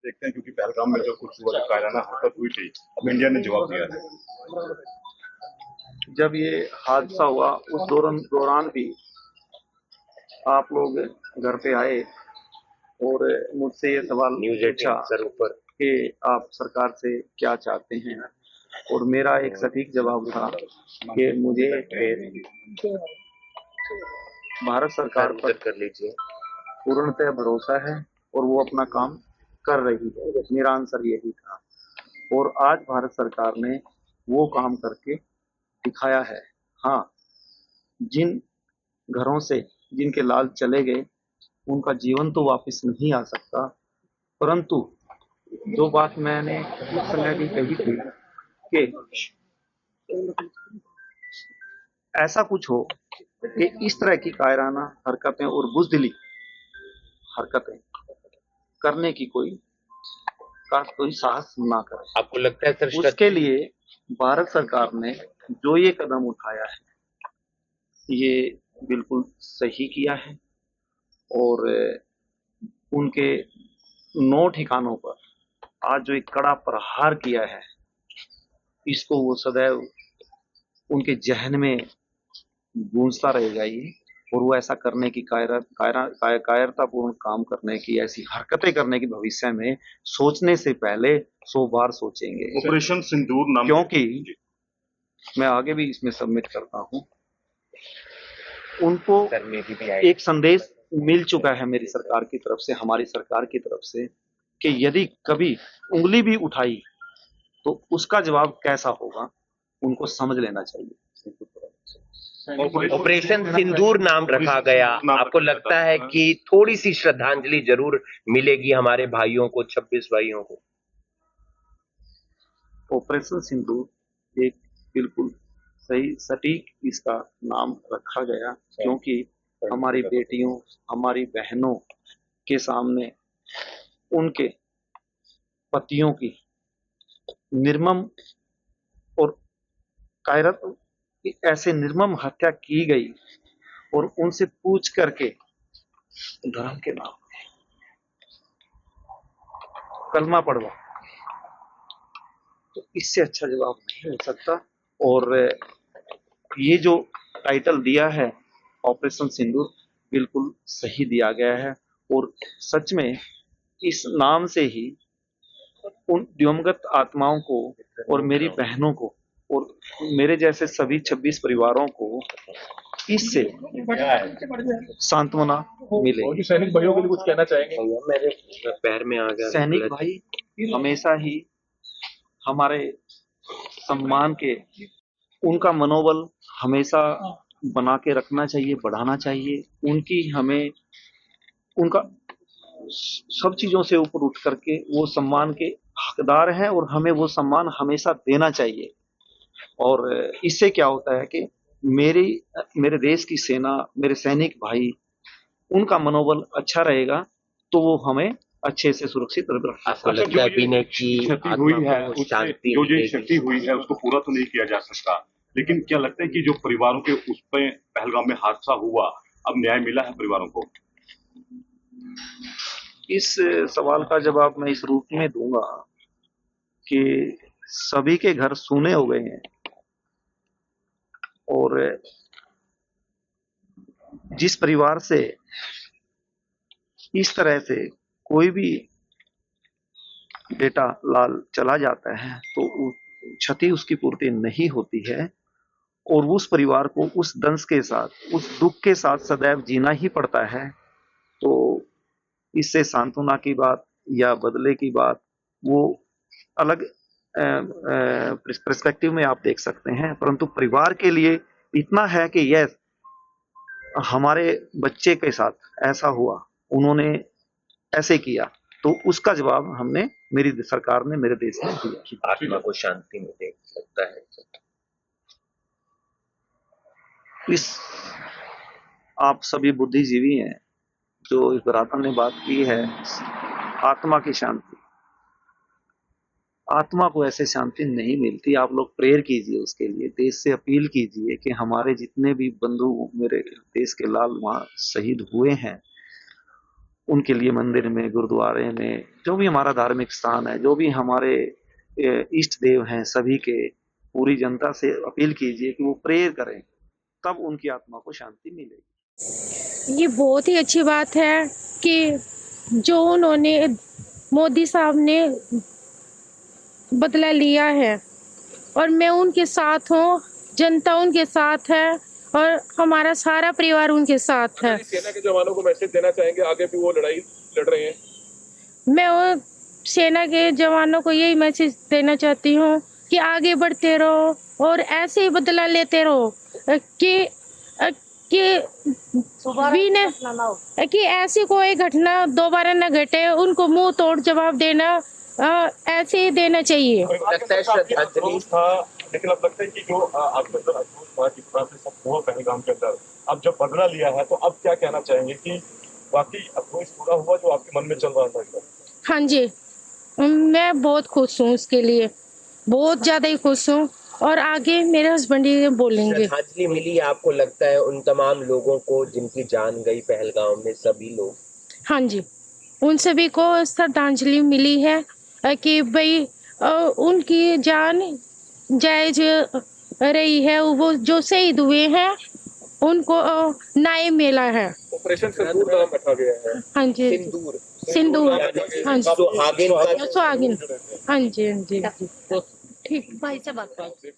देखते हैं, क्योंकि पहलगाम में जो कुछ हुआ, जो कायराना हरकत हुई थी, अब इंडिया ने जवाब दिया है। जब ये हादसा हुआ उस दौरान भी आप लोग घर पे आए और मुझसे ये सवाल पूछा कि आप सरकार से क्या चाहते हैं, और मेरा एक सटीक जवाब था कि मुझे भारत सरकार पर कर लीजिए पूर्णतः भरोसा है और वो अपना काम कर रही है। मेरा आंसर यही था, और आज भारत सरकार ने वो काम करके दिखाया है। हाँ, जिन घरों से जिनके लाल चले गए उनका जीवन तो वापस नहीं आ सकता, परंतु जो बात मैंने उस समय भी कही थी कि ऐसा कुछ हो कि इस तरह की कायराना हरकतें और बुज़दिली हरकतें करने की कोई साहस ना करे। आपको लगता है सर उसके लिए भारत सरकार ने जो ये कदम उठाया है ये बिल्कुल सही किया है, और उनके 9 ठिकानों पर आज जो एक कड़ा प्रहार किया है, इसको वो सदैव उनके जहन में गूंजता रहेगा ये, और वो ऐसा करने की कायरतापूर्ण काम करने की, ऐसी हरकतें करने की भविष्य में सोचने से पहले 100 बार सोचेंगे। ऑपरेशन सिंदूर नाम, क्योंकि मैं आगे भी इसमें सबमिट करता हूं, उनको एक संदेश मिल चुका है मेरी सरकार की तरफ से, हमारी सरकार की तरफ से, कि यदि कभी उंगली भी उठाई तो उसका जवाब कैसा होगा उनको समझ लेना चाहिए। ऑपरेशन सिंदूर नाम रखा गया। आपको लगता है कि थोड़ी सी श्रद्धांजलि जरूर मिलेगी हमारे भाइयों को, 26 भाइयों को? ऑपरेशन सिंदूर एक बिल्कुल सही सटीक इसका नाम रखा गया, क्योंकि हमारी बेटियों, हमारी बहनों के सामने उनके पतियों की निर्मम और कायरत ऐसे निर्मम हत्या की गई, और उनसे पूछ करके धर्म के नाम कलमा पढ़वा, तो इससे अच्छा जवाब नहीं हो सकता। और ये जो टाइटल दिया है ऑपरेशन सिंदूर, बिल्कुल सही दिया गया है, और सच में इस नाम से ही उन दिवंगत आत्माओं को और मेरी बहनों को और मेरे जैसे सभी 26 परिवारों को इससे सांत्वना मिले। सैनिक भाइयों के लिए कुछ कहना चाहेंगे? मेरे पैर में आ गया। सैनिक भाई हमेशा ही हमारे सम्मान के, उनका मनोबल हमेशा बना के रखना चाहिए, बढ़ाना चाहिए। उनका सब चीजों से ऊपर उठ करके वो सम्मान के हकदार हैं, और हमें वो सम्मान हमेशा देना चाहिए। और इससे क्या होता है कि मेरे देश की सेना, मेरे सैनिक भाई, उनका मनोबल अच्छा रहेगा तो वो हमें अच्छे से सुरक्षित रख। आपको लगता है पीने की क्षति हुई है, जो जो क्षति हुई है उसको पूरा तो नहीं किया जा सकता, लेकिन क्या लगता है कि जो परिवारों के उस पे पहलगाम में हादसा हुआ, अब न्याय मिला है परिवारों को? इस सवाल का जवाब मैं इस रूप में दूंगा कि सभी के घर सूने हो गए हैं, और जिस परिवार से इस तरह से कोई भी बेटा लाल चला जाता है तो क्षति उसकी पूर्ति नहीं होती है, और उस परिवार को उस दंश के साथ, उस दुख के साथ सदैव जीना ही पड़ता है। तो इससे सांत्वना की बात या बदले की बात वो अलग पर्सपेक्टिव में आप देख सकते हैं, परंतु परिवार के लिए इतना है कि यस, हमारे बच्चे के साथ ऐसा हुआ, उन्होंने ऐसे किया, तो उसका जवाब हमने, मेरी सरकार ने, मेरे देश ने दिया। आत्मा को शांति मिले, लगता है इस आप सभी बुद्धिजीवी हैं, जो इस बरातन ने बात की है आत्मा की शांति, आत्मा को ऐसे शांति नहीं मिलती। आप लोग प्रेयर कीजिए उसके लिए, देश से अपील कीजिए कि हमारे जितने भी बंधु मेरे देश के लाल वहां शहीद हुए हैं, उनके लिए मंदिर में, गुरुद्वारे में, जो भी हमारा धार्मिक स्थान है, जो भी हमारे इष्ट देव हैं, सभी के पूरी जनता से अपील कीजिए कि वो प्रेयर करें, तब उनकी आत्मा को शांति मिलेगी। ये बहुत ही अच्छी बात है कि जो उन्होंने मोदी साहब ने बदला लिया है और मैं उनके साथ हूँ, जनता उनके साथ है और हमारा सारा परिवार उनके साथ है। सेना के जवानों को मैसेज देना चाहेंगे, आगे भी वो लड़ाई लड़ रहे हैं। मैं वो सेना के जवानों को यही मैसेज देना चाहती हूँ कि आगे बढ़ते रहो और ऐसे ही बदला लेते रहो कि कि ऐसी कोई घटना दोबारा न घटे, उनको मुंह तोड़ जवाब देना ऐसे ही देना चाहिए। लगता है श्रद्धांजलि था, लेकिन अब लगता है कि जो आपके अंदर अफसोस था जिस तरह से सब हुआ पहलगाम के अंदर, अब जब बदला लिया है तो अब क्या कहना चाहेंगे कि वाकई अफसोस पूरा हुआ जो आपके मन में चल रहा था? हाँ जी, मैं बहुत खुश हूँ, उसके लिए बहुत ज्यादा ही खुश हूँ और आगे मेरे हस्बैंड ही बोलेंगे। श्रद्धांजलि मिली आपको लगता है उन तमाम लोगों को जिनकी जान गई पहलगाम में, सभी लोग? हाँ जी, उन सभी को श्रद्धांजलि मिली है कि भाई उनकी जान जायज रही है, वो जो शहीद हुए हैं उनको न्याय मिला है। ऑपरेशन सिंदूर नाम रखा गया है। हाँ जी, सिंदूर, हाँ जी, सुहागिन का सुहागिन, हाँ जी, हाँ जी, ठीक। भाई से बात करो।